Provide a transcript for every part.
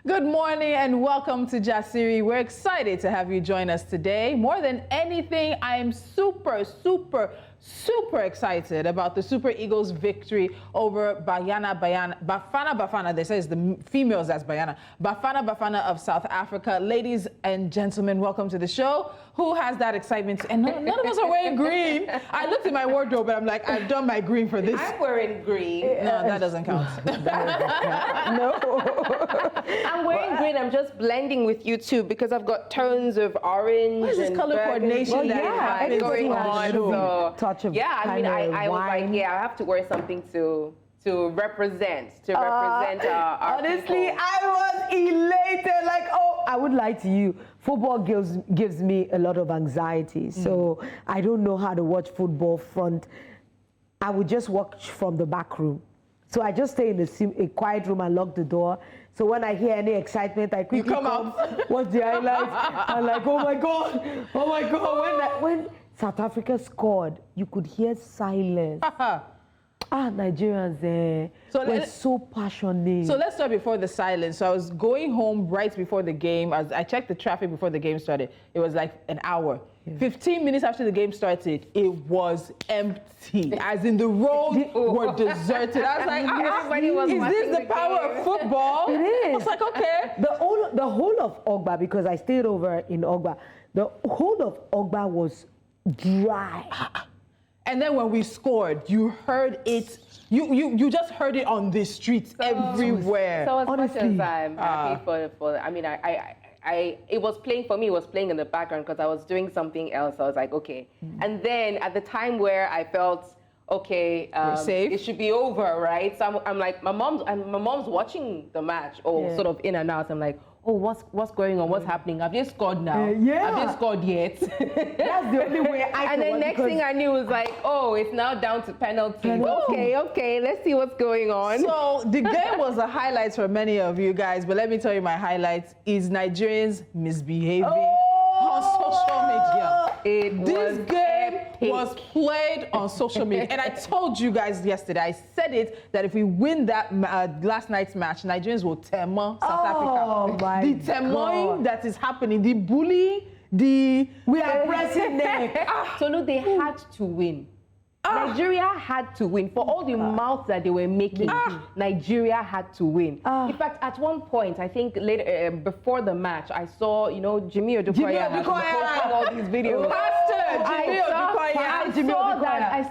Good morning and welcome to Jasiri. We're excited to have you join us today. More than anything, I am super excited about the Super Eagles' victory over Bafana. They say it's the females that's Bafana of South Africa. Ladies and gentlemen, welcome to the show. Who has that excitement? And none of us are wearing green. I looked at my wardrobe and I'm like, I've done my green for this. I'm wearing green. No, that doesn't count. No. I'm wearing green. I'm just blending with you too because I've got tones of orange. What is this color coordination that yeah, going on? So, touch of yeah, I mean, I was like, yeah, I have to wear something to represent our honestly, people. I was elated. Like, oh, I would lie to you. Football gives me a lot of anxiety. So I don't know how to watch football front. I would just watch from the back room. So I just stay in a quiet room and lock the door. So when I hear any excitement, I quickly come out, watch the highlights. I'm like, oh my God. When South Africa scored, you could hear silence. Nigerians were so passionate. So let's start before the silence. So I was going home right before the game. I checked the traffic before the game started. It was like an hour. Yeah. 15 minutes after the game started, it was empty. As in the roads were deserted. I was like, everybody was is this the power of football? It is. I was like, okay. The whole of Ogba, because I stayed over in Ogba, the whole of Ogba was dry. And then when we scored, you heard it. You just heard it on the streets everywhere. So as honestly, much as I'm happy for I mean, it was playing for me. It was playing in the background because I was doing something else. I was like, okay. And then at the time where I felt okay, it should be over, right? So I'm like, my mom's watching the match, sort of in and out. I'm like, oh, what's going on? What's happening? Have they scored now? Yeah. Have they scored yet? That's the only way I And then next thing I knew was like, oh, it's now down to penalties. Okay, let's see what's going on. So the game was a highlight for many of you guys, but let me tell you my highlights is Nigerians misbehaving on social media. This game was played on social media. And I told you guys yesterday, I said it, that if we win that last night's match, Nigerians will tema South Africa. The temoing that is happening, the bully, we are pressing them. So no, they had to win. Nigeria had to win. For all the mouths that they were making, Nigeria had to win. In fact, at one point, I think later, before the match, I saw, Jimmy Odukoya posting all these videos. I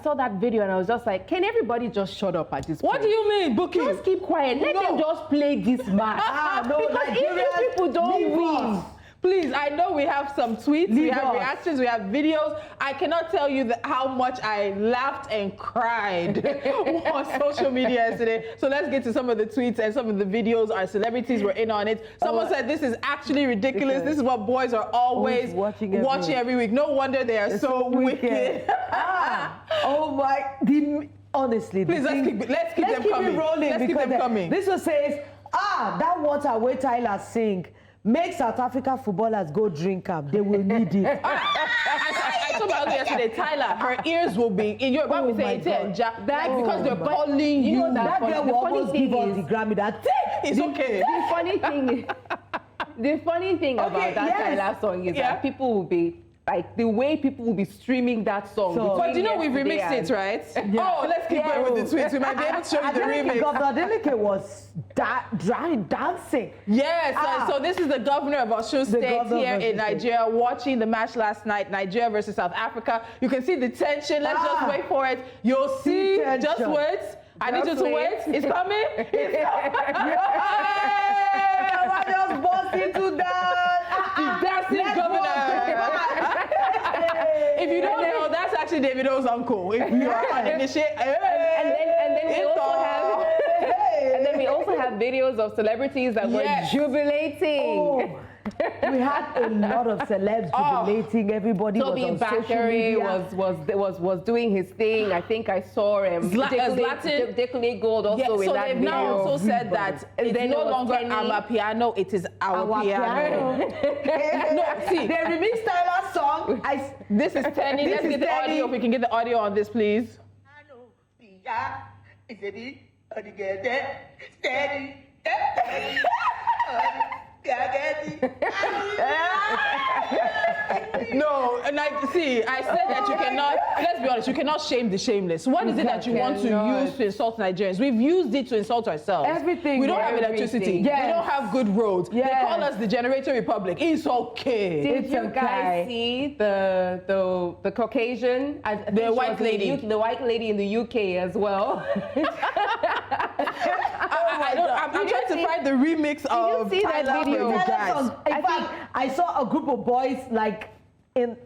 saw that video and I was just like, can everybody just shut up at this point? What do you mean, Bookie? Just keep quiet. Let them just play this match. Because if these people don't win. Please, I know we have some tweets, we have reactions, we have videos. I cannot tell you how much I laughed and cried on social media yesterday. So let's get to some of the tweets and some of the videos. Our celebrities were in on it. Someone said this is actually ridiculous. This is what boys are always watching every week. No wonder they are so wicked. Oh my! Honestly, please let's keep them coming. Let's keep them coming. This one says, that water where Tyler sing. Make South Africa footballers go drink up. They will need it. I told my husband yesterday, Tyler, her ears will be in your when we say because they're calling you. That girl will almost give us the Grammy. It's okay. The funny thing about that Tyler song is that people will be like the way people will be streaming that song. But we've remixed it, right? Yeah. Oh, let's keep going with the tweets. We might be able to show you the remix. Governor Adeleke was dancing. Yes, so this is the governor of Osun State here in Nigeria watching the match last night, Nigeria versus South Africa. You can see the tension. Let's just wait for it. You'll see. Just wait. I need you to wait. It's coming. It's coming. I just burst into that. The dancing governor. If you don't know, that's actually Davido's uncle. If you are uninitiated. And then we also have videos of celebrities that were jubilating. We had a lot of celebs jubilating. Everybody was on social media. was doing his thing. I think I saw Dekule Gold also in that video. So they've now also said that it's no longer our piano, it is our piano. No, see, they remixed Tyler's song. This is Tenny. Let's get the audio. If we can get the audio on this, please. Jasiri, I said that you cannot, let's be honest, you cannot shame the shameless. What is it that you want to use to insult Nigerians? We've used it to insult ourselves. Everything. We don't have electricity. Yes. We don't have good roads. Yes. They call us the Generator Republic. It's okay. Did you guys see the Caucasian? The white lady. The white lady in the UK as well. I'm trying to find the remix of. Did you see that video? In fact, I saw a group of boys like in.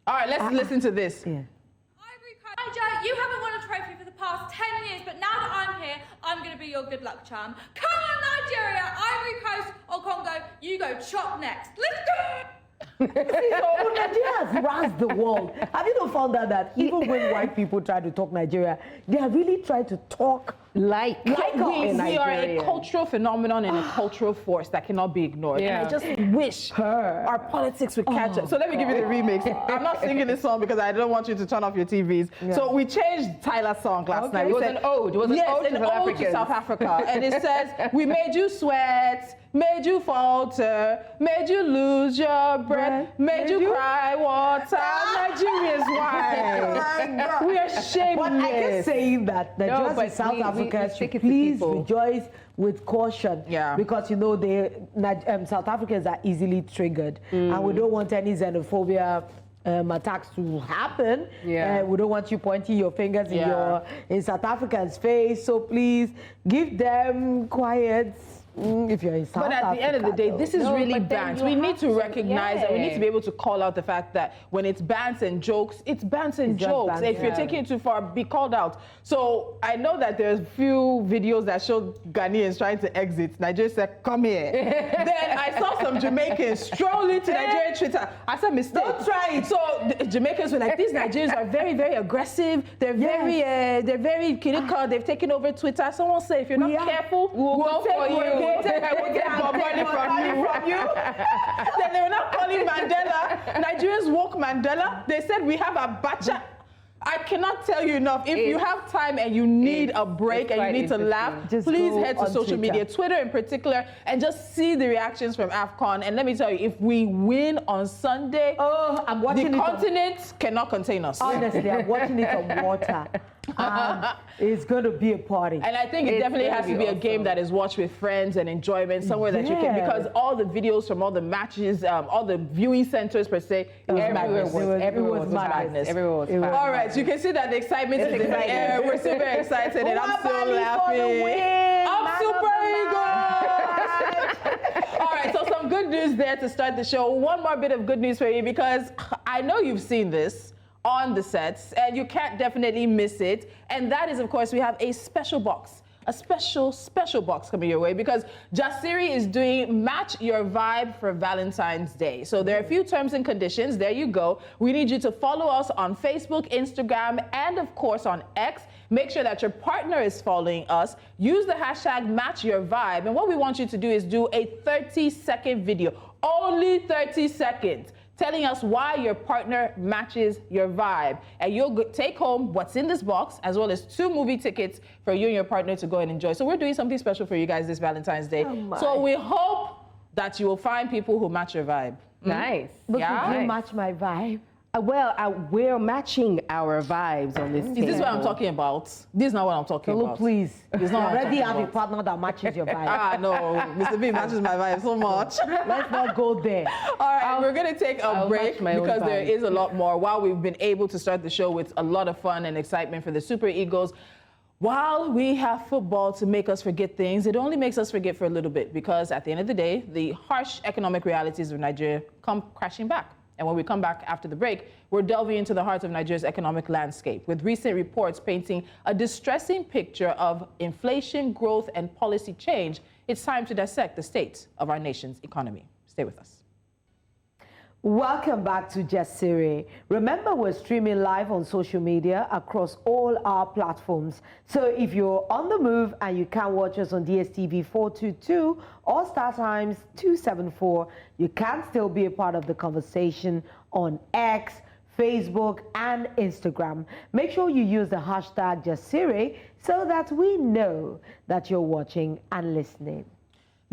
All right, let's listen to this. Yeah. Niger, you haven't won a trophy for the past 10 years, but now that I'm here, I'm going to be your good luck charm. Come on, Nigeria, Ivory Coast or Congo, you go chop next. Let's go! So Nigeria has razzed the world. Have you not found out that even when white people try to talk Nigeria, they are really trying to talk like we are a cultural phenomenon and a cultural force that cannot be ignored. Yeah. And I just wish our politics would catch up. So let me give you the remix. I'm not singing this song because I don't want you to turn off your TVs. Yeah. So we changed Tyler's song last night. It was an ode. It was an ode to South Africa. And it says, we made you sweat, made you falter, made you lose your breath, made you cry water. Nigerians, why? We are shameless. But I kept saying that Nigerians in South Africa should please rejoice with caution. Yeah. Because, you know, South Africans are easily triggered. And we don't want any xenophobia attacks to happen. Yeah. We don't want you pointing your fingers in South Africans' face. So please give them quiet. If you're in South But at the end of the day, this is really bants. We need to recognize and we need to be able to call out the fact that when it's bants and jokes, it's bants and jokes. If you're taking it too far, be called out. So I know that there's few videos that show Ghanaians trying to exit. Nigeria said, come here. Then I saw some Jamaicans strolling to Nigerian Twitter. I said, mistake. Don't try it. So the Jamaicans were like, these Nigerians are very, very aggressive. They're very critical. They've taken over Twitter. Someone said, if you're not careful, we'll go for you. We'll get money from you. Then they were not calling Mandela. Nigerians woke Mandela. They said we have a bacha. I cannot tell you enough. If you have time and you need a break and you need to laugh, please head to social media, Twitter in particular, and just see the reactions from AFCON. And let me tell you, if we win on Sunday, I'm watching the continent cannot contain us. Honestly, I'm watching it on water. It's going to be a party. And I think it definitely has to be a game that is watched with friends and enjoyment, somewhere that you can, because all the videos from all the matches, all the viewing centers per se, it was madness. Everyone was madness. All right, you can see that the excitement is in the air. We're super excited and I'm still laughing. I'm super eager. All right, so some good news there to start the show. One more bit of good news for you, because I know you've seen this on the sets and you can't definitely miss it. And that is, of course, we have a special box. A special box coming your way, because Jasiri is doing Match Your Vibe for Valentine's Day. So there are a few terms and conditions. There you go. We need you to follow us on Facebook, Instagram, and of course on X. Make sure that your partner is following us. Use the hashtag Match Your Vibe. And what we want you to do is do a 30-second video, only 30 seconds, telling us why your partner matches your vibe. And you'll take home what's in this box, as well as 2 movie tickets for you and your partner to go and enjoy. So we're doing something special for you guys this Valentine's Day. So we hope that you will find people who match your vibe. Nice. But could you match my vibe? Well, we're matching our vibes on this table. Is this what I'm talking about? This is not what I'm talking about. Please. It's not you already have a partner that matches your vibe. No. Mr. B matches my vibe so much. Let's not go there. All right, we're going to take a break because there is a lot more. While we've been able to start the show with a lot of fun and excitement for the Super Eagles, while we have football to make us forget things, it only makes us forget for a little bit, because at the end of the day, the harsh economic realities of Nigeria come crashing back. And when we come back after the break, we're delving into the heart of Nigeria's economic landscape, with recent reports painting a distressing picture of inflation, growth, and policy change. It's time to dissect the state of our nation's economy. Stay with us. Welcome back to Jasiri. Remember, we're streaming live on social media across all our platforms. So if you're on the move and you can't watch us on DSTV 422 or StarTimes 274, you can still be a part of the conversation on X, Facebook, and Instagram. Make sure you use the hashtag Jasiri so that we know that you're watching and listening.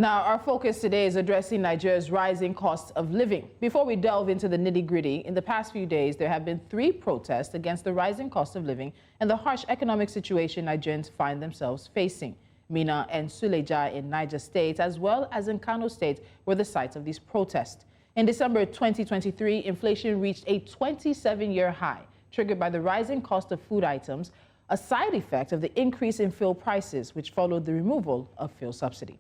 Now, our focus today is addressing Nigeria's rising cost of living. Before we delve into the nitty-gritty, in the past few days, there have been 3 protests against the rising cost of living and the harsh economic situation Nigerians find themselves facing. Minna and Suleja in Niger State, as well as in Kano State, were the sites of these protests. In December 2023, inflation reached a 27-year high, triggered by the rising cost of food items, a side effect of the increase in fuel prices, which followed the removal of fuel subsidy.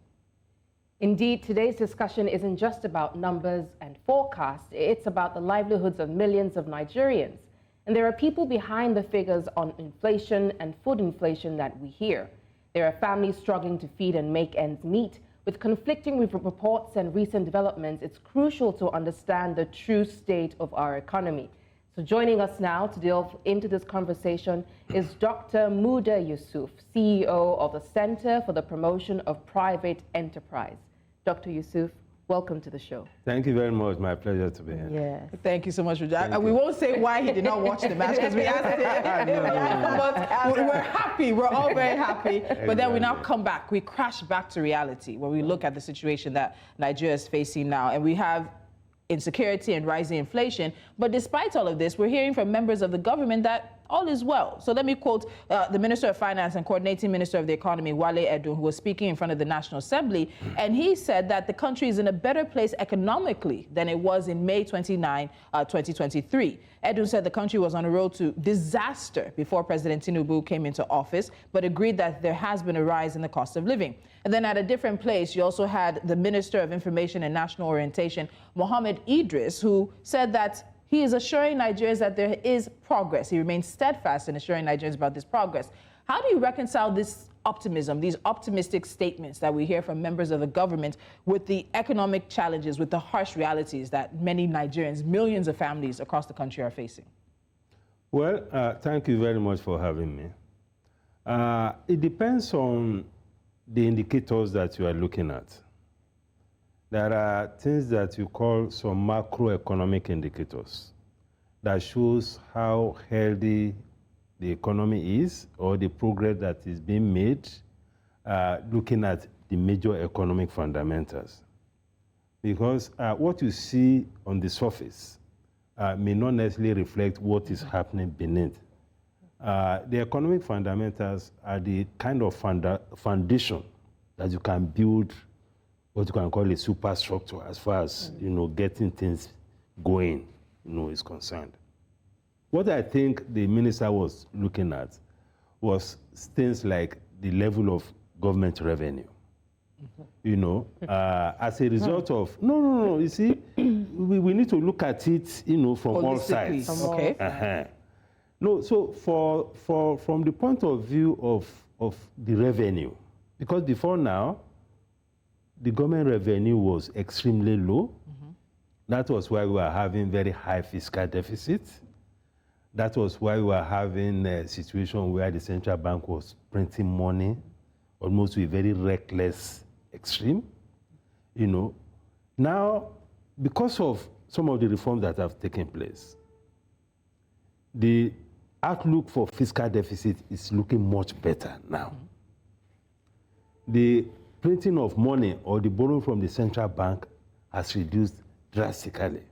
Indeed, today's discussion isn't just about numbers and forecasts. It's about the livelihoods of millions of Nigerians. And there are people behind the figures on inflation and food inflation that we hear. There are families struggling to feed and make ends meet. With conflicting reports and recent developments, it's crucial to understand the true state of our economy. So joining us now to delve into this conversation is Dr. Muda Yusuf, CEO of the Center for the Promotion of Private Enterprise. Dr. Yusuf, welcome to the show. Thank you very much. My pleasure to be here. Yes. Thank you so much, Ruja. We won't say why he did not watch the match because we asked him. But we're happy. We're all very happy. But then we now come back. We crash back to reality when we look at the situation that Nigeria is facing now. And we have insecurity and rising inflation. But despite all of this, we're hearing from members of the government that all is well. So let me quote the Minister of Finance and Coordinating Minister of the Economy, Wale Edun, who was speaking in front of the National Assembly. And he said that the country is in a better place economically than it was in May 29, 2023. Edun said the country was on a road to disaster before President Tinubu came into office, but agreed that there has been a rise in the cost of living. And then at a different place, you also had the Minister of Information and National Orientation, Mohammed Idris, who said that he is assuring Nigerians that there is progress. He remains steadfast in assuring Nigerians about this progress. How do you reconcile this optimism, these optimistic statements that we hear from members of the government with the economic challenges, with the harsh realities that many Nigerians, millions of families across the country are facing? Well, thank you very much for having me. It depends on the indicators that you are looking at. There are things that you call some macroeconomic indicators that shows how healthy the economy is or the progress that is being made looking at the major economic fundamentals. Because what you see on the surface may not necessarily reflect what is happening beneath. The economic fundamentals are the kind of foundation that you can build what you can call a superstructure as far as, getting things going, is concerned. What I think the minister was looking at was things like the level of government revenue. As a result of, you see, we need to look at it, from all sides. Okay. No, so from the point of view of the revenue, because before now, the government revenue was extremely low. That was why we were having very high fiscal deficits. That was why we were having a situation where the central bank was printing money almost to a very reckless extreme. Now, because of some of the reforms that have taken place, the outlook for fiscal deficit is looking much better now. The printing of money or the borrowing from the central bank has reduced drastically.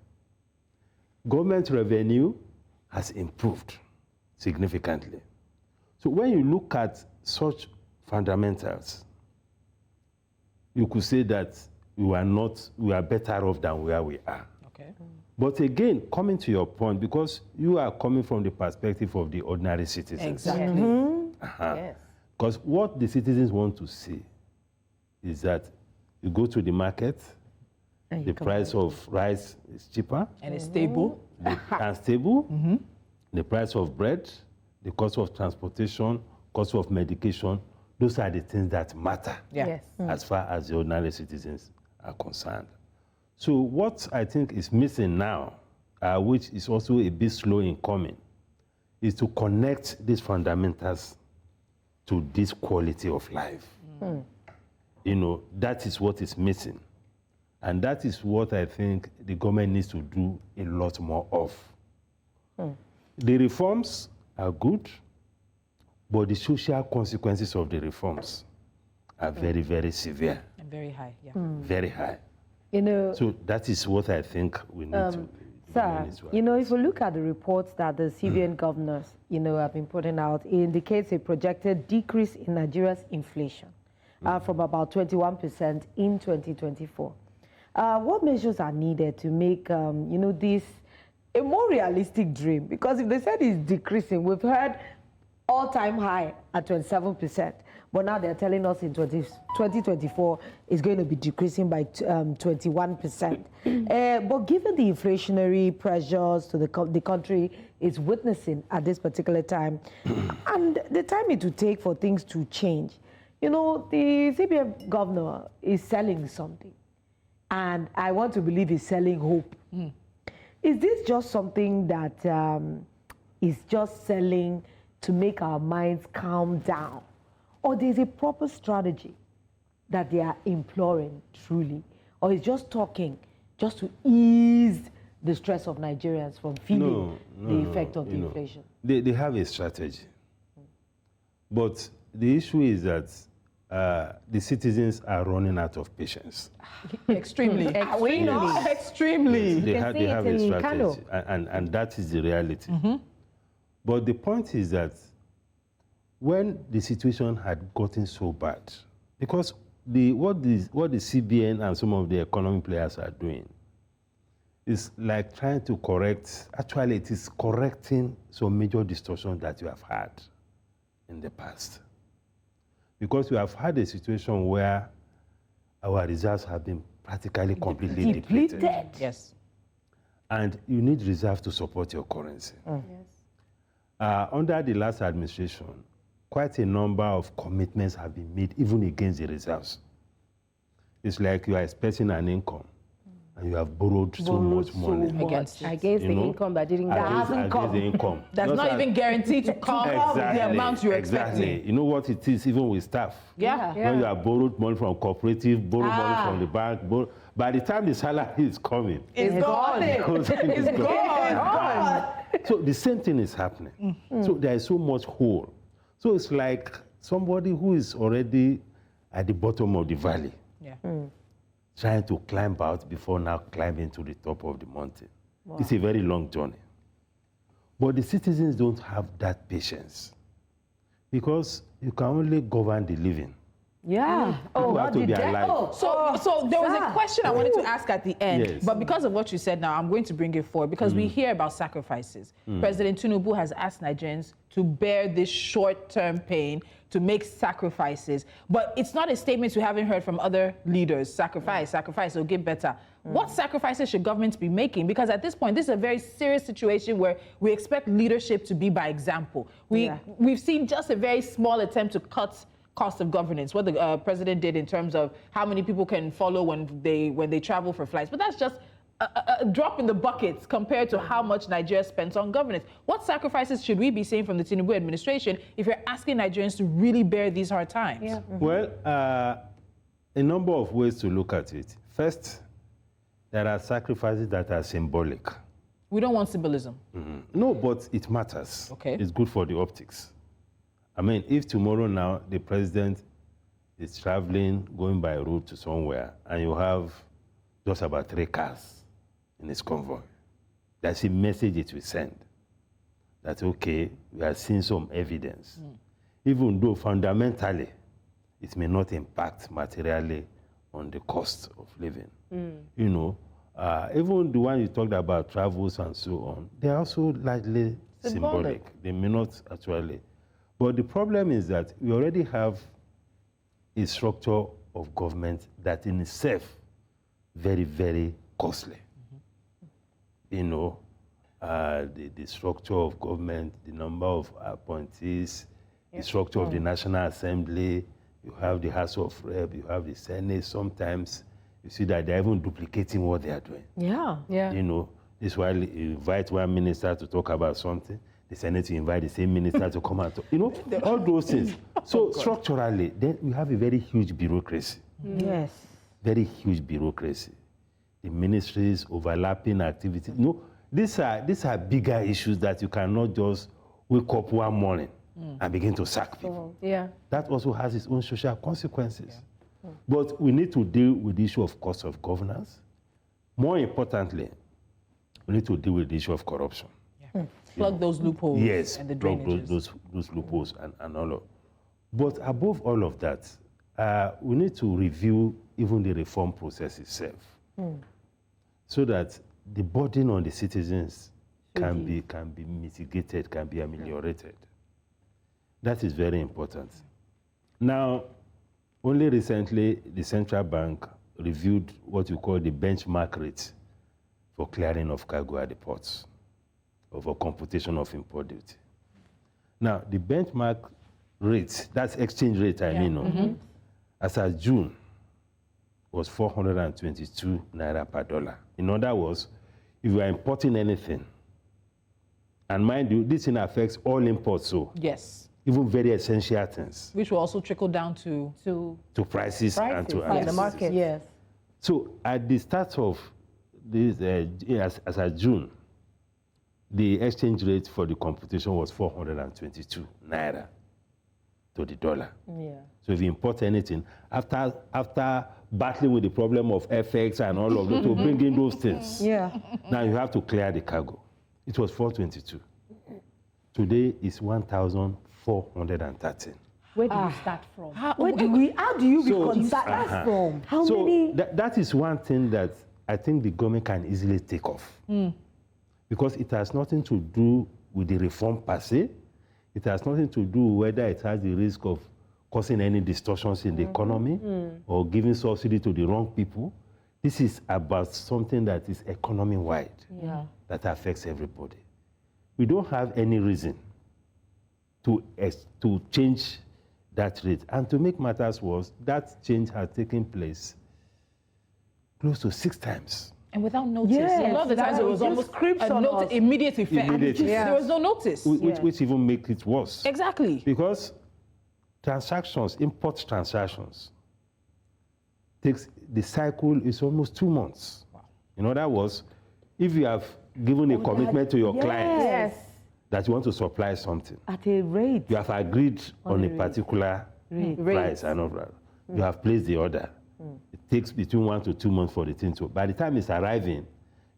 Government revenue has improved significantly. So when you look at such fundamentals, you could say that we are better off than where we are. Okay. But again, coming to your point, because you are coming from the perspective of the ordinary citizens. Exactly. Yes. Because what the citizens want to see is that you go to the market, the price of rice is cheaper. And it's stable. And stable. The price of bread, the cost of transportation, cost of medication, those are the things that matter as far as the ordinary citizens are concerned. So what I think is missing now, which is also a bit slow in coming, is to connect these fundamentals to this quality of life. That is what is missing. And that is what I think the government needs to do a lot more of. The reforms are good, but the social consequences of the reforms are very, very severe. Very high, yeah. Very high. You know, So that is what I think we need to. Sir, you know, if you look at the reports that the CBN governors, you know, have been putting out, it indicates a projected decrease in Nigeria's inflation from about 21% in 2024. What measures are needed to make, you know, this a more realistic dream? Because if they said it's decreasing, we've heard all-time high at 27%. But now they're telling us in 2024 it's going to be decreasing by 21%. But given the inflationary pressures to the country is witnessing at this particular time, and the time it will take for things to change, you know, the CBN governor is selling something. And I want to believe he's selling hope. Is this just something that is just selling to make our minds calm down? Or there's a proper strategy that they are imploring truly? Or is just talking just to ease the stress of Nigerians from feeling the effect of the inflation? They have a strategy. But the issue is that the citizens are running out of patience. Extremely. Extremely. They have a strategy, Kano. and that is the reality. But the point is that when the situation had gotten so bad, because what the CBN and some of the economic players are doing is like trying to correct, actually it is correcting some major distortions that you have had in the past. Because we have had a situation where our reserves have been practically completely depleted. Yes. And you need reserve to support your currency. Under the last administration, quite a number of commitments have been made even against the reserves. It's like you are expecting an income and you have borrowed so much money. Against the income that didn't against the income. That's not even guaranteed to come the amount you're expecting. You know what it is, even with staff. Yeah. When you have borrowed money from cooperative, borrowed money from the bank, by the time the salary is coming, It's gone. It's gone. So the same thing is happening. So there is so much hole. So it's like somebody who is already at the bottom of the valley, trying to climb out before now climbing to the top of the mountain. Wow. It's a very long journey. But the citizens don't have that patience because you can only govern the living. Yeah. You have to be alive. So there was a question I wanted to ask at the end, but because of what you said now, I'm going to bring it forward because we hear about sacrifices. President Tinubu has asked Nigerians to bear this short-term pain, to make sacrifices, but it's not a statement we haven't heard from other leaders. Sacrifice, it'll get better. What sacrifices should governments be making? Because at this point, this is a very serious situation where we expect leadership to be by example. We've seen just a very small attempt to cut cost of governance, what the president did in terms of how many people can follow when they travel for flights. But that's just a drop in the bucket compared to how much Nigeria spends on governance. What sacrifices should we be seeing from the Tinubu administration if you're asking Nigerians to really bear these hard times? Yeah. Well, a number of ways to look at it. First, there are sacrifices that are symbolic. We don't want symbolism. No, but it matters. Okay. It's good for the optics. I mean, if tomorrow now the president is traveling, going by road to somewhere, and you have just about 3 cars in his convoy, that's a message it will send. That, okay, we are seeing some evidence. Even though fundamentally, it may not impact materially on the cost of living. You know, even the one you talked about, travels and so on, they're also largely symbolic. They may not actually. But the problem is that we already have a structure of government that in itself very, very costly. You know, the structure of government, the number of appointees, the structure of the National Assembly, you have the House of Rep, you have the Senate. Sometimes you see that they're even duplicating what they are doing. Yeah. You know, this is why you invite one minister to talk about something. The Senate will invite the same minister to come and talk. You know, all those things. So structurally, then we have a very huge bureaucracy. Yes. Very huge bureaucracy. The ministries, overlapping activities. You know, these are bigger issues that you cannot just wake up one morning and begin to sack people. Yeah. That also has its own social consequences. But we need to deal with the issue of cost of governance. More importantly, we need to deal with the issue of corruption. Plug those loopholes. Yes, and the plug drainages. those loopholes and all of. But above all of that, we need to review even the reform process itself, so that the burden on the citizens can be mitigated, can be ameliorated. That is very important. Now, only recently, the central bank reviewed what you call the benchmark rate for clearing of cargo at the ports, or for computation of import duty. Now, the benchmark rate, that's exchange rate, I mean, as of June, was 422 naira per dollar. In other words, if you are importing anything, and mind you, this thing affects all imports, so Yes. even very essential things, Which will also trickle down to prices and to the market. Yes. So at the start of this, as of June, the exchange rate for the computation was 422 naira to the dollar. Yeah. So if you import anything, after battling with the problem of FX and all of those, to bring in those things, now you have to clear the cargo. It was 422. Today it's 1,413. Where do you start from? How do you reconcile that from? How many? That is one thing that I think the government can easily take off. Because it has nothing to do with the reform per se. It has nothing to do whether it has the risk of causing any distortions in the economy or giving subsidy to the wrong people. This is about something that is economy-wide, that affects everybody. We don't have any reason to change that rate. And to make matters worse, that change has taken place close to 6 times. And without notice. Yes, a lot of the times it was almost immediate effect. There was no notice. Which even makes it worse. Exactly. Because transactions, import transactions, the cycle is almost 2 months. Wow. In other words, if you have given a commitment to your client that you want to supply something at a rate, you have agreed on a particular price and all that. You have placed the order. It takes between 1 to 2 months for the thing to. By the time it's arriving,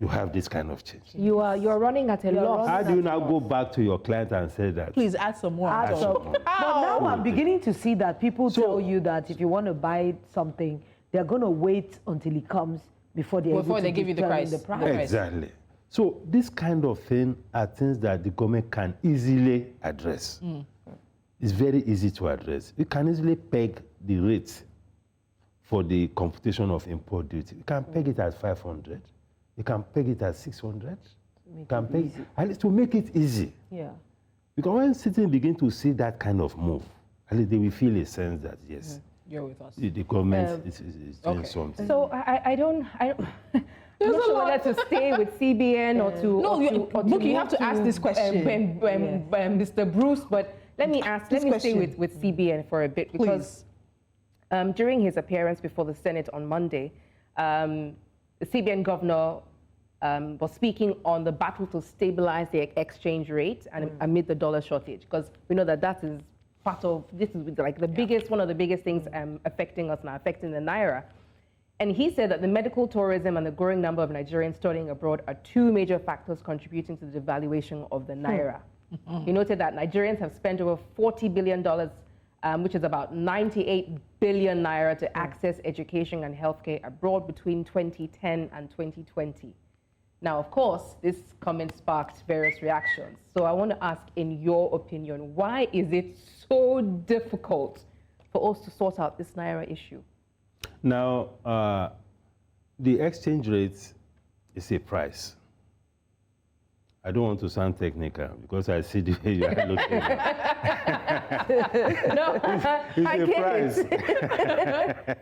you have this kind of change. You're running at a loss. How do you now go back to your client and say that? Please add some more. Add some more. But now I'm beginning to see that people tell you that if you want to buy something, they're going to wait until it comes before they give you the price. Exactly. So this kind of thing are things that the government can easily address. It's very easy to address. You can easily peg the rate for the computation of import duty. You can peg it at 500. You can peg it at 600. You can peg it, at least to make it easy. Yeah. Because when citizens begin to see that kind of move, at least they will feel a sense that yes, you're with us. The government is doing something. So I don't. I'm not sure whether to stay with CBN or to. No, you have to ask this question. Mr. Bruce, but let me stay with CBN for a bit because during his appearance before the Senate on Monday, the CBN governor was speaking on the battle to stabilize the exchange rate and amid the dollar shortage, because we know that is part of this is like the biggest, one of the biggest things affecting us now, affecting the naira. And he said that the medical tourism and the growing number of Nigerians studying abroad are 2 major factors contributing to the devaluation of the naira. He noted that Nigerians have spent over $40 billion, which is about 98 billion naira, to access education and healthcare abroad between 2010 and 2020. Now, of course, this comment sparked various reactions. So I want to ask, in your opinion, why is it so difficult for us to sort out this naira issue? Now, the exchange rate is a price. I don't want to sound technical because I see the way you are looking. No, it's a price.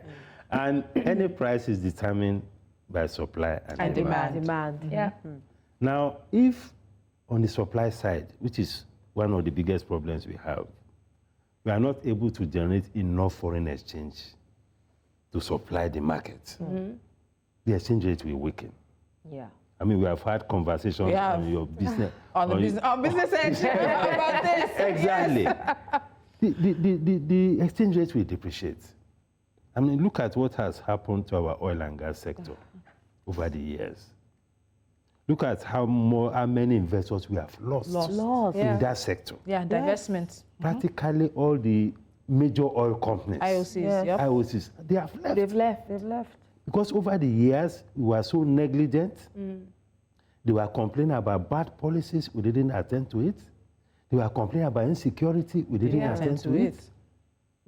And any price is determined by supply and demand. Yeah. Now, if on the supply side, which is one of the biggest problems we have, we are not able to generate enough foreign exchange to supply the market, the exchange rate will weaken. Yeah. I mean, we have had conversations on your business. on business section about this. Exactly. The exchange rate will depreciate. I mean, look at what has happened to our oil and gas sector over the years. Look at how many investors we have lost. In that sector. Yeah, divestment. Practically all the major oil companies, IOCs, IOCs, they have left. They've left. Because over the years, we were so negligent. They were complaining about bad policies, we didn't attend to it. They were complaining about insecurity, we didn't attend to it.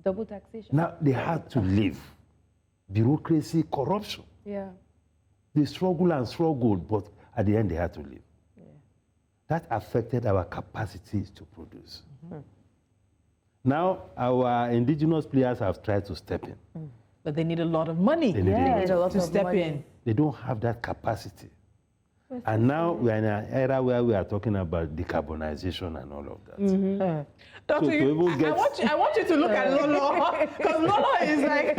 Double taxation. Now they had to leave. Bureaucracy, corruption. Yeah. They struggled, but at the end they had to leave. Yeah. That affected our capacities to produce. Now our indigenous players have tried to step in. But they need a lot of money to step in. They don't have that capacity. And now we are in an era where we are talking about decarbonization and all of that. Dr. I want you to look at Lolo, because Lolo is like,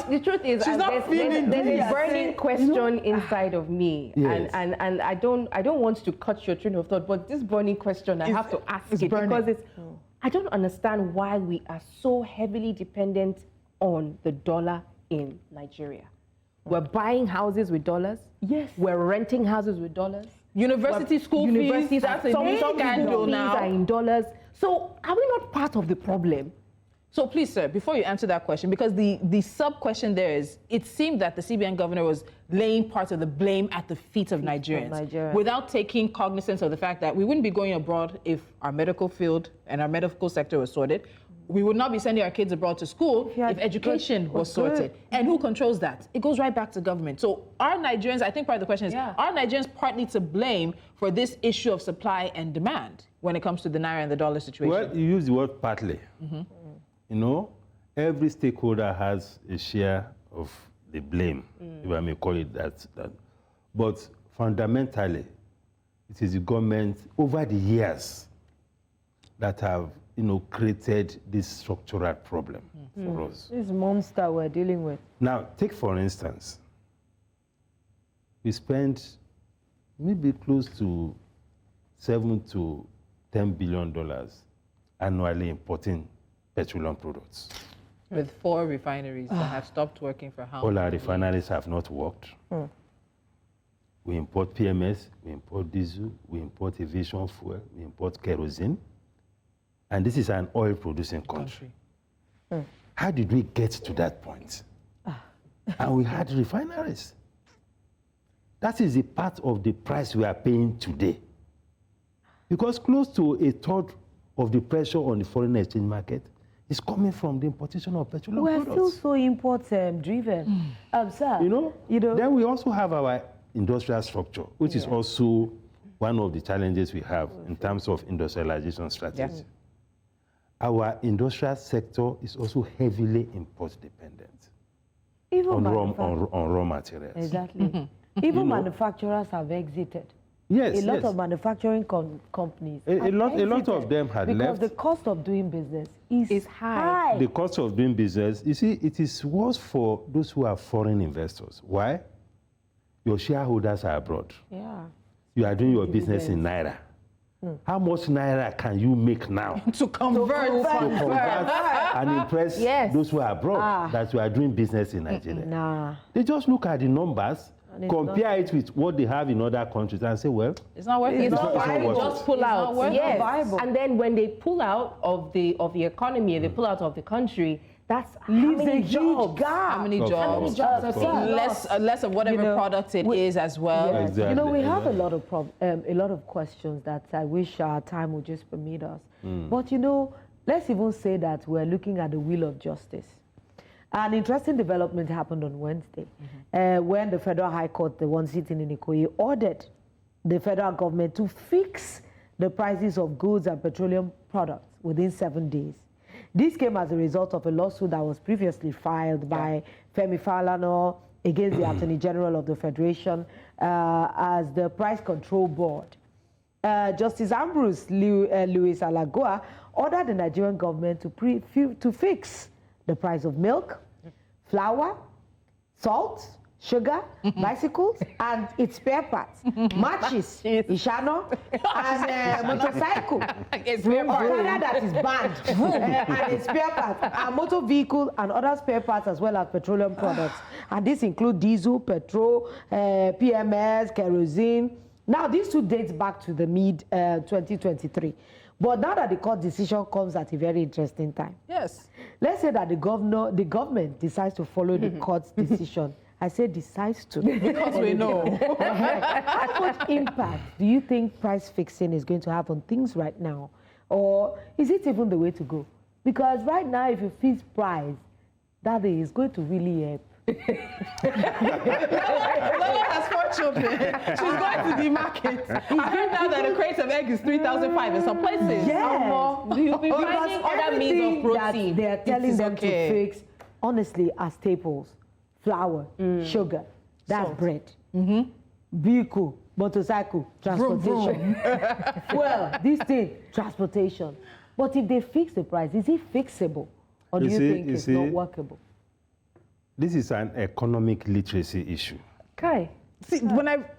the truth is, there's a burning question inside of me, and I don't want to cut your train of thought, but this burning question I have to ask it because I don't understand why we are so heavily dependent on the dollar in Nigeria. We're buying houses with dollars. Yes. We're renting houses with dollars. University school fees, that's a new scandal now. Are in dollars. So are we not part of the problem? So please, sir, before you answer that question, because the sub-question there is, it seemed that the CBN governor was laying part of the blame at the feet of Nigerians without taking cognizance of the fact that we wouldn't be going abroad if our medical field and our medical sector was sorted. We would not be sending our kids abroad to school if education was sorted. And who controls that? It goes right back to government. So are Nigerians, I think part of the question is, are Nigerians partly to blame for this issue of supply and demand when it comes to the Naira and the dollar situation? Well, you use the word partly. You know, every stakeholder has a share of the blame, if I may call it that. But fundamentally, it is the government over the years that have created this structural problem for us. This monster we're dealing with. Now, take for instance, we spend maybe close to $7 to $10 billion annually importing petroleum products. With 4 refineries that have stopped working for how long? All our refineries have not worked. We import PMS, we import diesel, we import aviation fuel, we import kerosene. And this is an oil-producing country. How did we get to that point? And we had refineries. That is a part of the price we are paying today. Because close to a third of the pressure on the foreign exchange market is coming from the importation of petroleum products. We're still so import-driven. Sir, Then we also have our industrial structure, which is also one of the challenges we have in terms of industrialization strategy. Our industrial sector is also heavily import-dependent on raw materials. Exactly. Even manufacturers have exited. Yes, a lot of manufacturing companies. A lot of them had left. Because the cost of doing business is high. The cost of doing business, you see, it is worse for those who are foreign investors. Why? Your shareholders are abroad. You are doing your business in Naira. How much Naira can you make now? to convert and impress those who are abroad that you are doing business in Nigeria? They just look at the numbers, compare it with what they have in other countries and say, well, it's not working. It's not working. Just pull out. And then when they pull out of the economy, they pull out of the country, that's how many jobs? How many jobs? Less of whatever product it is as well. Exactly. We have a lot of questions that I wish our time would just permit us. But let's even say that we're looking at the wheel of justice. An interesting development happened on Wednesday when the Federal High Court, the one sitting in Ikoyi, ordered the federal government to fix the prices of goods and petroleum products within 7 days. This came as a result of a lawsuit that was previously filed by Femi Falana against the Attorney General of the Federation as the Price Control Board. Justice Ambrose Louis Alagoa ordered the Nigerian government to fix the price of milk, flour, salt, sugar, bicycles, and its spare parts, matches, ishano, and motorcycle, Okada that is banned, and its spare parts, and motor vehicle and other spare parts, as well as petroleum products. And this include diesel, petrol, PMS, kerosene. Now, these two dates back to the mid-2023. But now that the court decision comes at a very interesting time. Yes. Let's say that the government decides to follow the court's decision. I say decides to. Because we know. How much impact do you think price fixing is going to have on things right now? Or is it even the way to go? Because right now, if you fix price, that is going to really help. Lola has 4 children. She's going to the market. I heard now that a crate of egg is 3,500 in some places. Yes. You'll be finding other means of protein. They're telling them to fix, honestly, are staples. Flour, sugar, that's Salt. bread. Vehicle, motorcycle, transportation. Well, this thing, transportation. But if they fix the price, is it fixable? Or do you think it's not workable? This is an economic literacy issue. Okay. See,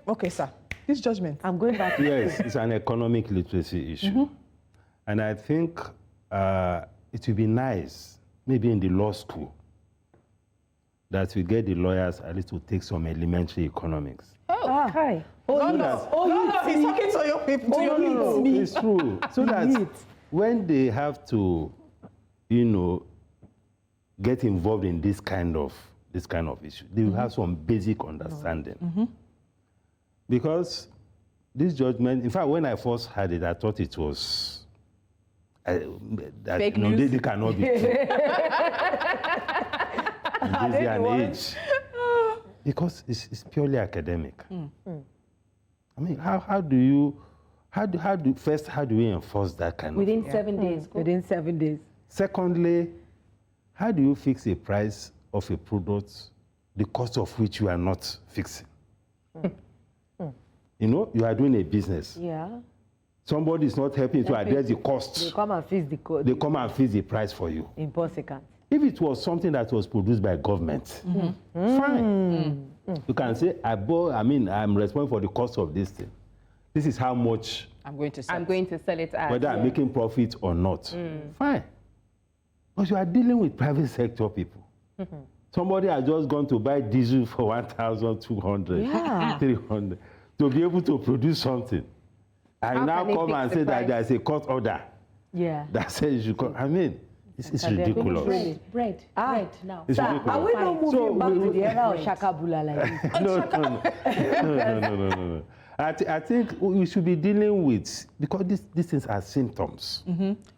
okay, sir, this judgment. I'm going back. Yes, it's an economic literacy issue. And I think it would be nice, maybe in the law school, that we get the lawyers at least to take some elementary economics. Oh, okay. No, he's talking to your people. It's true. So that when they have to, get involved in this kind of issue, they will have some basic understanding. Because this judgment, in fact, when I first heard it, I thought it was fake news. They cannot be true. In this day and age, because it's purely academic. I mean, how do you enforce that kind Within of 7 days. Within 7 days. Secondly, how do you fix a price of a product, the cost of which you are not fixing? You are doing a business. Yeah. Somebody is not helping to address the cost. They come and fix the code. They come and fix the price for you. Impossible. If it was something that was produced by government, fine. You can say, I'm responsible for the cost of this thing. This is how much I'm going to sell it at. Whether I'm making profit or not. Fine. But you are dealing with private sector people. Somebody has just gone to buy diesel for 1,200, 300 to be able to produce something. I now come and say that there's a court order. Yeah. That says you should come. I mean, it's ridiculous. Bread now. It's ridiculous. Are we not moving back to the era of Shakabula like this? No. I think we should be dealing with, because these things are symptoms.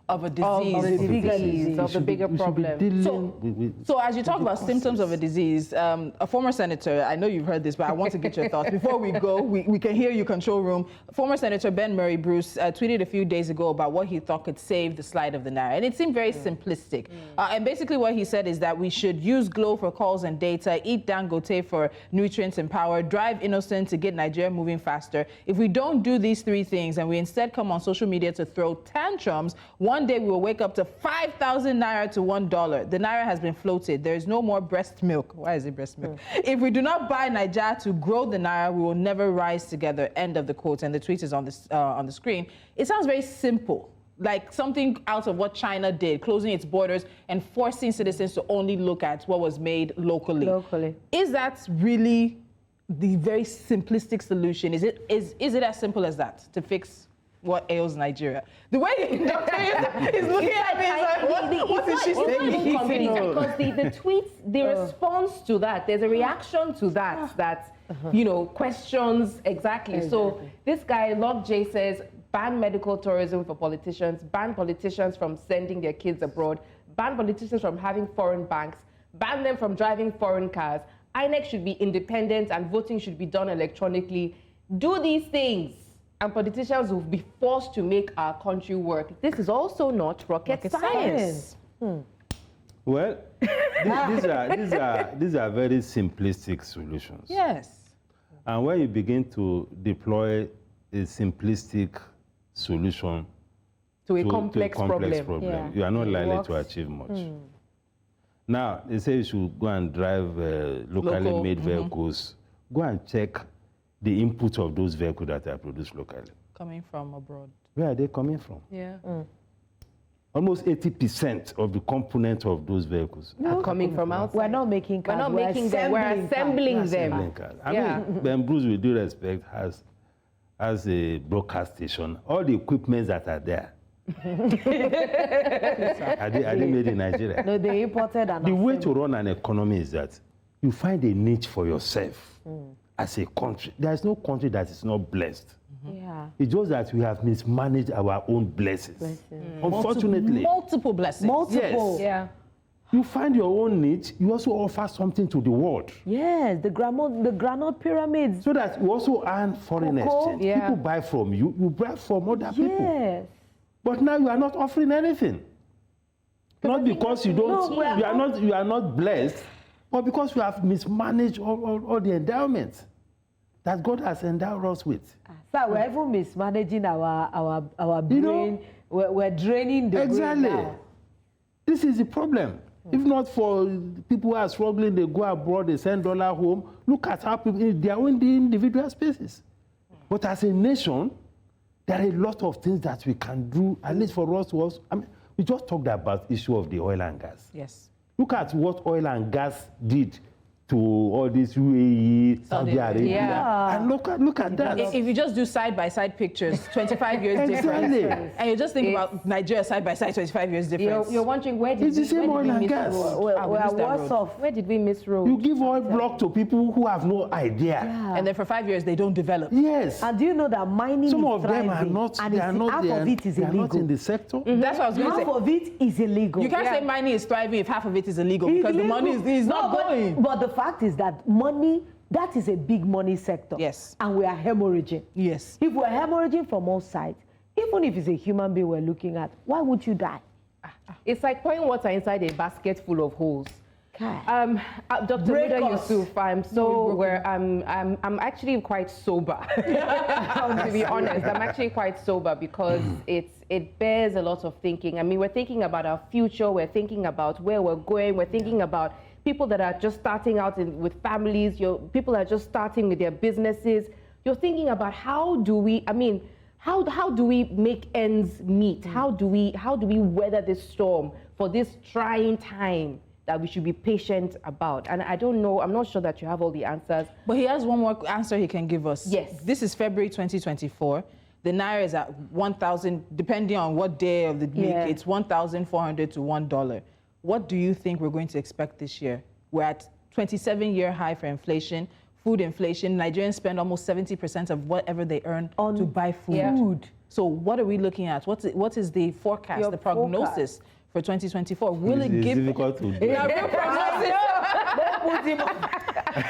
Of a disease. Of the bigger problem. So as you talk about symptoms of a disease, a former senator, I know you've heard this, but I want to get your thoughts. Before we go, we can hear you, control room. Former Senator Ben Murray Bruce tweeted a few days ago about what he thought could save the slide of the Naira. And it seemed very simplistic. And basically what he said is that we should use Glo for calls and data, eat Dangote for nutrients and power, drive Innocent to get Nigeria moving faster. If we don't do these 3 things and we instead come on social media to throw tantrums, one day we will wake up to 5,000 Naira to $1. The Naira has been floated. There is no more breast milk. Why is it breast milk? If we do not buy Nigeria to grow the Naira, we will never rise together. End of the quote. And the tweet is on the screen. It sounds very simple, like something out of what China did, closing its borders and forcing citizens to only look at what was made locally. Is that really the very simplistic solution? Is it as simple as that to fix what ails Nigeria? The way Dr. is looking at me is like, what is she saying? Because the tweets, the response to that, there's a reaction to that, questions exactly. So this guy, Log J, says, ban medical tourism for politicians, ban politicians from sending their kids abroad, ban politicians from having foreign banks, ban them from driving foreign cars. INEC should be independent and voting should be done electronically. Do these things, and politicians will be forced to make our country work. This is also not rocket science. Well, these are very simplistic solutions. Yes. And when you begin to deploy a simplistic solution to a complex problem. You are not likely to achieve much. Now, they say you should go and drive locally made vehicles. Go and check the input of those vehicles that are produced locally. Coming from abroad. Where are they coming from? Yeah. Almost 80% of the components of those vehicles are coming from outside. We're not making cars. We're not making them. We're assembling them. I mean, Ben Bruce, with due respect, has a broadcast station. All the equipments that are there, are they made in Nigeria? No, they imported and the way to run an economy is that you find a niche for yourself as a country. There's no country that is not blessed. Yeah. It's just that we have mismanaged our own blessings. Unfortunately. Multiple blessings. Multiple. Yes. Yeah. You find your own niche, you also offer something to the world. Yes, the granite pyramids. So that you also earn foreign exchange. Yeah. People buy from you, you buy from other people. Yes. But now you are not offering anything. Not because you don't, you are not blessed, but because you have mismanaged all the endowments that God has endowed us with. So we're even mismanaging our brain. You know, we're draining the brain now. This is the problem. If not for people who are struggling, they go abroad, they send $1 home. Look at how people, they are in the individual spaces. But as a nation, there are a lot of things that we can do, at least for us to also. I mean, we just talked about the issue of the oil and gas. Yes. Look at what oil and gas did to all this UAE, Saudi Arabia. Yeah. And look at that. If you just do side-by-side pictures, 25 years difference. Exactly. And you just think about Nigeria side-by-side, 25 years difference. You're wondering where did It's the same oil and gas. We're worse off. Where did we miss road? You give oil block to people who have no idea. Yeah. And then for 5 years, they don't develop. Yes. And do you know that mining Some is of them are thriving, not, and they are not, half they are, of it is they are not in illegal. the sector. That's what I was going to Half say. of it is illegal. You can't say money is thriving if half of it is illegal because the money is not going. But the fact is that money, that is a big money sector. Yes. And we are hemorrhaging. Yes. If we're hemorrhaging from all sides, even if it's a human being we're looking at, why would you die? It's like pouring water inside a basket full of holes. Okay. Dr. Muda Yusuf, I'm actually quite sober. To be honest, I'm actually quite sober because it bears a lot of thinking. I mean, we're thinking about our future, we're thinking about where we're going, we're thinking about people that are just starting out with families, people are just starting with their businesses. You're thinking about how do we make ends meet? How do we weather this storm for this trying time that we should be patient about? And I don't know, I'm not sure that you have all the answers. But he has one more answer he can give us. Yes. This is February 2024. The Naira is at 1,000, depending on what day of the week, it's 1,400 to $1. What do you think we're going to expect this year? We're at 27-year high for inflation, food inflation. Nigerians spend almost 70% of whatever they earn to buy food. Yeah. So what are we looking at? What is the forecast, the prognosis for 2024? Will it give... It's difficult to do. Yeah, real prognosis.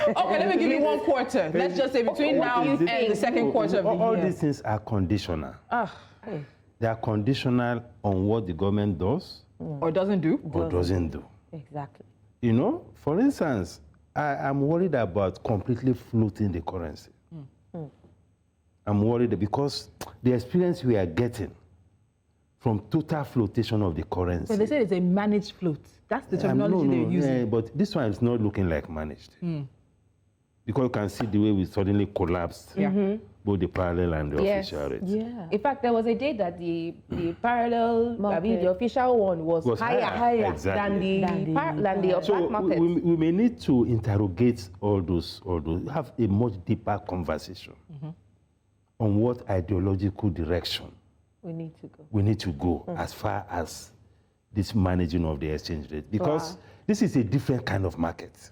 Okay, let me give you 1 quarter. Let's just say between now and the second quarter of the year. All these things are conditional. They are conditional on what the government does or doesn't do. Or doesn't do. Exactly. You know, for instance, I'm worried about completely floating the currency. I'm worried because the experience we are getting from total flotation of the currency. So they say it's a managed float. That's the terminology they're using. Yeah, but this one is not looking like managed. Because you can see the way we suddenly collapsed both the parallel and the official rate. Yeah. In fact, there was a day that the parallel, the official one was higher exactly. than the So black market. we may need to interrogate all those, have a much deeper conversation on what ideological direction We need to go. As far as this managing of the exchange rate, because this is a different kind of market.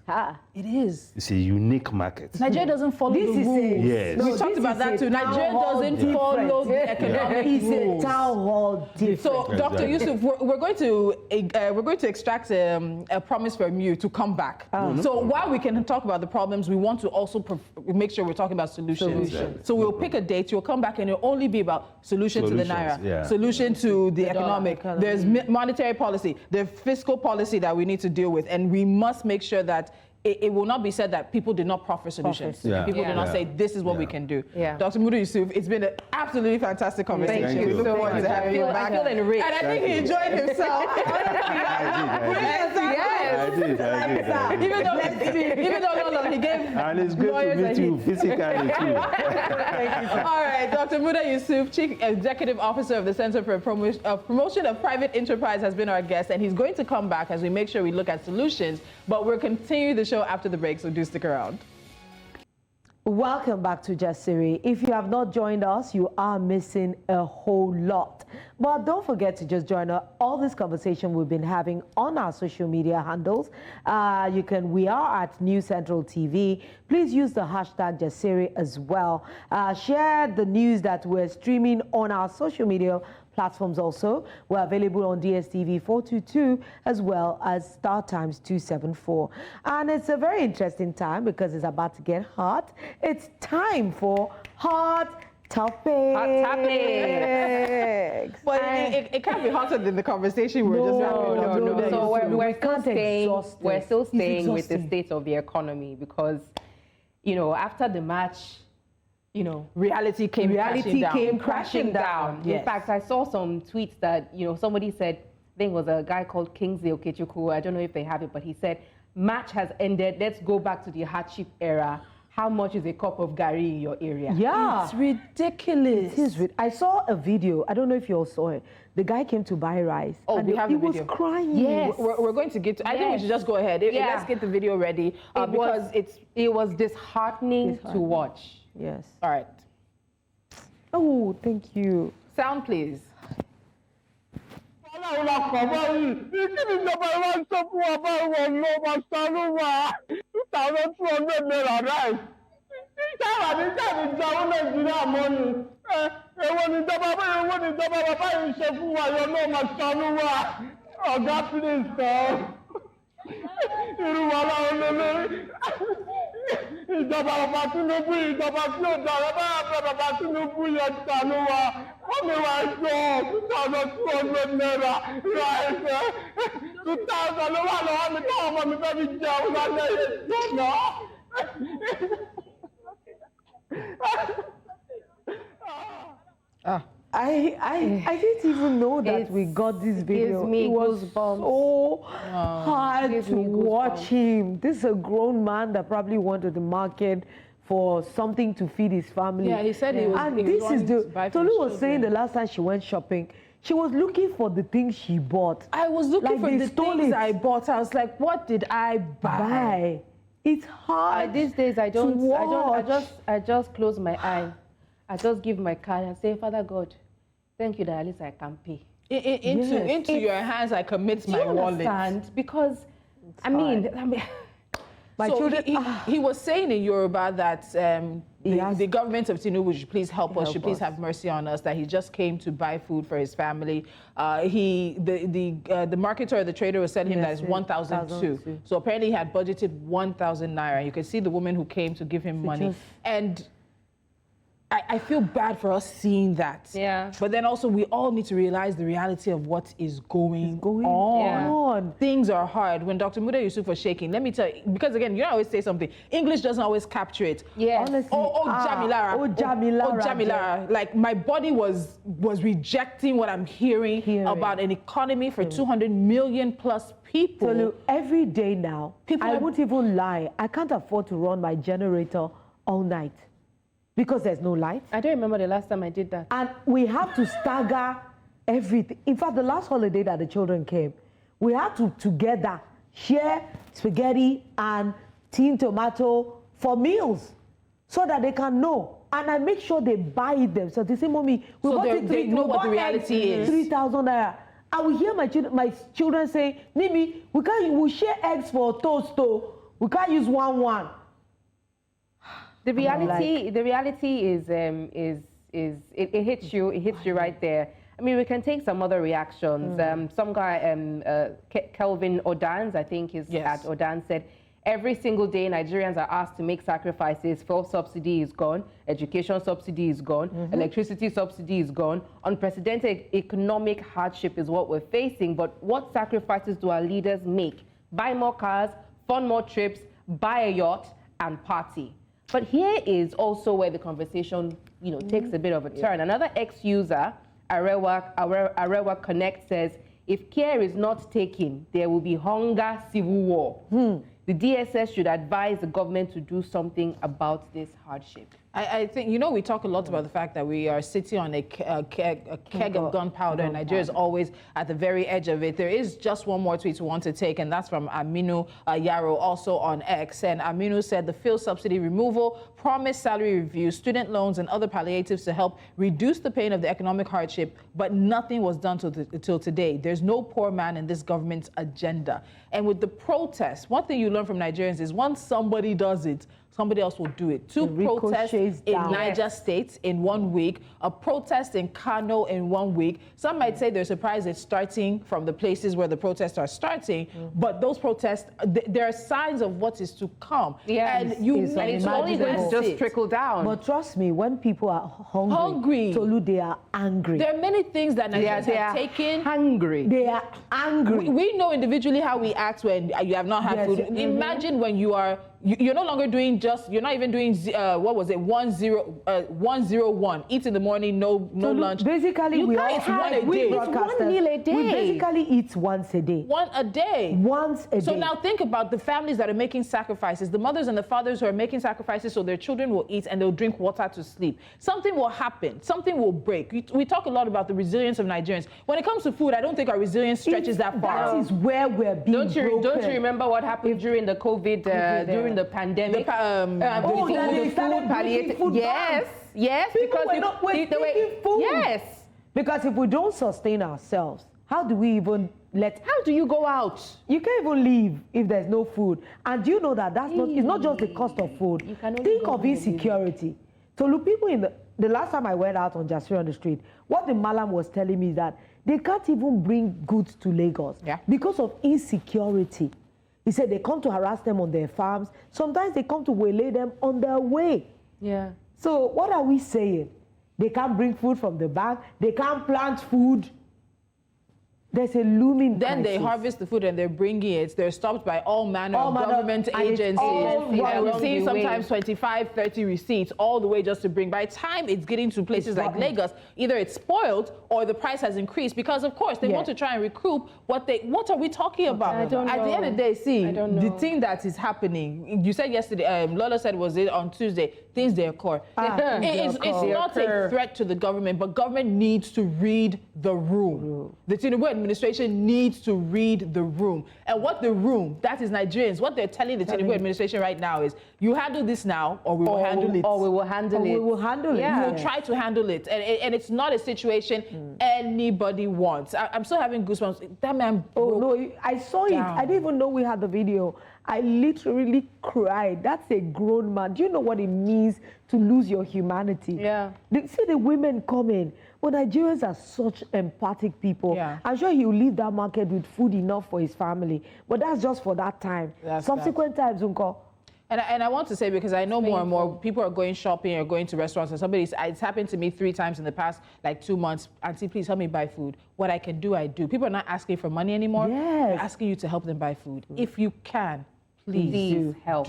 It is. It's a unique market. Nigeria doesn't follow the rules. Yes. We talked about that too. Nigeria doesn't follow the economic rules. It's a town hall different. So, Dr. Yusuf, we're going to extract a promise from you to come back. So while we can talk about the problems, we want to also make sure we're talking about solutions. So we'll pick a date. You'll come back, and it'll only be about solution to the Naira, solution to the economic. There's monetary policy, the fiscal policy that we need to deal with, and we must make sure that it will not be said that people did not proffer solutions. People did not say this is what we can do. Dr. Muda Yusuf, it's been an absolutely fantastic conversation. Thank you. We look forward to having you back. I feel enriched. And I think he enjoyed himself. I did. Yes. Yes. I did. Even though he gave And it's great to meet you physically too. All right, Dr. Muda Yusuf, Chief Executive Officer of the Center for Promotion of Private Enterprise, has been our guest, and he's going to come back as we make sure we look at solutions, but we'll continue the show after the break, so do stick around. Welcome back to Jasiri. If you have not joined us, you are missing a whole lot. But don't forget to just join all this conversation we've been having on our social media handles. We are at News Central TV. Please use the hashtag Jasiri as well. Share the news that we're streaming on our social media platforms also. We're available on DSTV 422 as well as Star Times 274. And it's a very interesting time because it's about to get hot. It's time for Hot Topics. Hot Topics. But it can't be hotter than the conversation we're just having. No. So we're still staying with the state of the economy because, after the match, reality came crashing down. Yes. In fact, I saw some tweets that, somebody said, I think it was a guy called Kingsley Okechukwu, I don't know if they have it, but he said, match has ended, let's go back to the hardship era. How much is a cup of gari in your area? Yeah. It's ridiculous. It is. I saw a video, I don't know if you all saw it. The guy came to buy rice. Oh, and we have the video. He was crying. Yes. We're going to get to, I think we should just go ahead. Let's get the video ready because it was disheartening to watch. Yes. All right. Oh, thank you. Sound, please. Ìjọba bàbá Tinubu, ìjọba tí ó dára bàbá Tinubu yẹ ṣàánú wa. Wọ́n mi wá jọ 2,200 naira ra ẹsẹ̀. 2,000 ló wà lọ́wọ́ mi tó ọmọ mi fẹ́ fi jẹun lálẹ́ ìjọba. I didn't even know that we got this video. It was so hard to watch him. This is a grown man that probably went to the market for something to feed his family. Yeah, he said he was. And this is Tolu was saying the last time she went shopping, she was looking for the things she bought. I was looking for the things I bought. I was like, what did I buy? It's hard. These days, I just close my eye. I just give my card and say, Father God, thank you that at least I can pay. Into your hands, I commit my wallet. Because, my children. He was saying in Yoruba that the government of Tinubu should please help us, should please have mercy on us, that he just came to buy food for his family. The marketer or the trader was telling him that it's 1,002. So apparently he had budgeted 1,000 naira. You can see the woman who came to give him money. And I feel bad for us seeing that. Yeah. But then also we all need to realize the reality of what is going on. Yeah. Things are hard. When Dr. Muda Yusuf was shaking, let me tell you, because again, you always say something. English doesn't always capture it. Yes. Honestly. Jamilara. Oh, Jamilara. Like my body was rejecting what I'm hearing about an economy for 200 million plus people. So look, every day now, I won't even lie. I can't afford to run my generator all night. Because there's no light. I don't remember the last time I did that. And we have to stagger everything. In fact, the last holiday that the children came, we had to together share spaghetti and tin tomato for meals so that they can know. And I make sure they buy it them. So they say, Mommy, they know what the reality is. 3,000 naira. I will hear my children say, Nimi, we'll share eggs for toast though. We can't use one. The reality is it hits you. It hits you right there. I mean, we can take some other reactions. Some guy, Kelvin Odans, I think is at Odans, said, every single day Nigerians are asked to make sacrifices. Fuel subsidy is gone, education subsidy is gone, electricity subsidy is gone. Unprecedented economic hardship is what we're facing. But what sacrifices do our leaders make? Buy more cars, fund more trips, buy a yacht, and party. But here is also where the conversation, takes a bit of a turn. Another ex-user, Arewa Connect, says, if care is not taken, there will be hunger, civil war. The DSS should advise the government to do something about this hardship. I think, we talk a lot about the fact that we are sitting on a keg of gunpowder, and Nigeria is always at the very edge of it. There is just one more tweet we want to take, and that's from Aminu Yaro, also on X. And Aminu said the fuel subsidy removal, promised salary review, student loans, and other palliatives to help reduce the pain of the economic hardship, but nothing was done till today. There's no poor man in this government's agenda. And with the protests, one thing you learn from Nigerians is once somebody does it, somebody else will do it. Two protests in Niger State in 1 week, a protest in Kano in 1 week. Some might say they're surprised it's starting from the places where the protests are starting, but those protests, there are signs of what is to come. And it's only going to just trickle down. But trust me, when people are hungry, Tolu, they are angry. There are many things that Nigerians have taken. Hungry. They are angry. We know individually how we act when you have not had food. Imagine when you're no longer doing you're not even doing, 101. Eat in the morning, no lunch. Basically, we eat one meal a day. We basically eat once a day. One a day. Once a day. So now think about the families that are making sacrifices, the mothers and the fathers who are making sacrifices so their children will eat and they'll drink water to sleep. Something will happen. Something will break. We talk a lot about the resilience of Nigerians. When it comes to food, I don't think our resilience stretches that far. That is where we're being broken. Don't you remember what happened during the COVID, during the pandemic? Yes, because because if we don't sustain ourselves, how do we even how do you go out? You can't even leave if there's no food. And do you know that it's not just the cost of food. Think of insecurity. So look, people the last time I went out on Jasiri on the street, what the Malam was telling me is that they can't even bring goods to Lagos because of insecurity. He said they come to harass them on their farms. Sometimes they come to waylay them on their way. Yeah. So what are we saying? They can't bring food from the bank. They can't plant food. There's a looming crisis. They harvest the food and they're bringing it. They're stopped by all manner of government agencies. And we're seeing sometimes 25, 30 receipts all the way just to bring. By the time it's getting to places like Lagos, either it's spoiled or the price has increased because, of course, they want to try and recoup what are we talking about? I don't know. At the end of the day, the thing that is happening, you said yesterday, Lola said, was it on Tuesday, things they occur. It's not a threat to the government, but government needs to read the room. The Tinubu administration needs to read the room. And what the room, that is Nigerians, what they're telling the Tinubu administration right now is, you handle this now, or we will handle it. Or we will handle it. We will handle it. Yeah. We will try to handle it. And it's not a situation anybody wants. I'm still having goosebumps. That man broke I saw it. I didn't even know we had the video. I literally cried. That's a grown man. Do you know what it means to lose your humanity? Yeah. See the women coming. But Nigerians are such empathic people. Yeah. I'm sure he'll leave that market with food enough for his family. But that's just for that time. Subsequent times, Unko. And I want to say, because I know more and more people are going shopping or going to restaurants, and it's happened to me 3 times in the past, 2 months. Auntie, please help me buy food. What I can do, I do. People are not asking for money anymore. They're asking you to help them buy food. If you can, please help.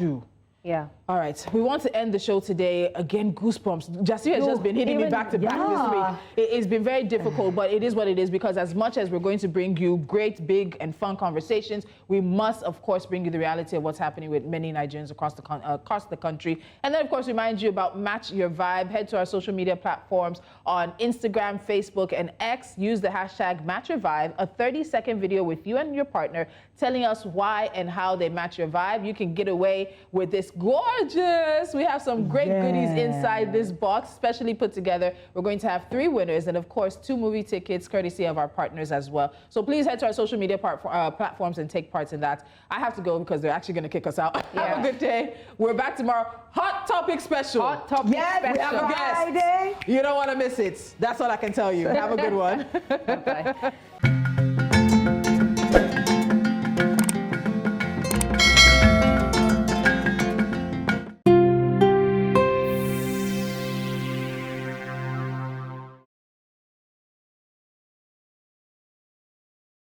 Yeah. All right. We want to end the show today. Again, goosebumps. Jasiri has just been hitting me back to back this week. It's been very difficult, but it is what it is, because as much as we're going to bring you great, big, and fun conversations, we must, of course, bring you the reality of what's happening with many Nigerians across the country. And then, of course, remind you about Match Your Vibe. Head to our social media platforms on Instagram, Facebook, and X. Use the hashtag #MatchYourVibe, a 30-second video with you and your partner telling us why and how they match your vibe. You can get away with this gorgeous. We have some great goodies inside this box, specially put together. We're going to have 3 winners and, of course, 2 movie tickets, courtesy of our partners as well. So please head to our social media platforms and take part in that. I have to go because they're actually going to kick us out. Have a good day. We're back tomorrow. Hot Topic Special. Hot Topic Special. We have a guest. Friday. You don't want to miss it. That's all I can tell you. Have a good one. Bye-bye.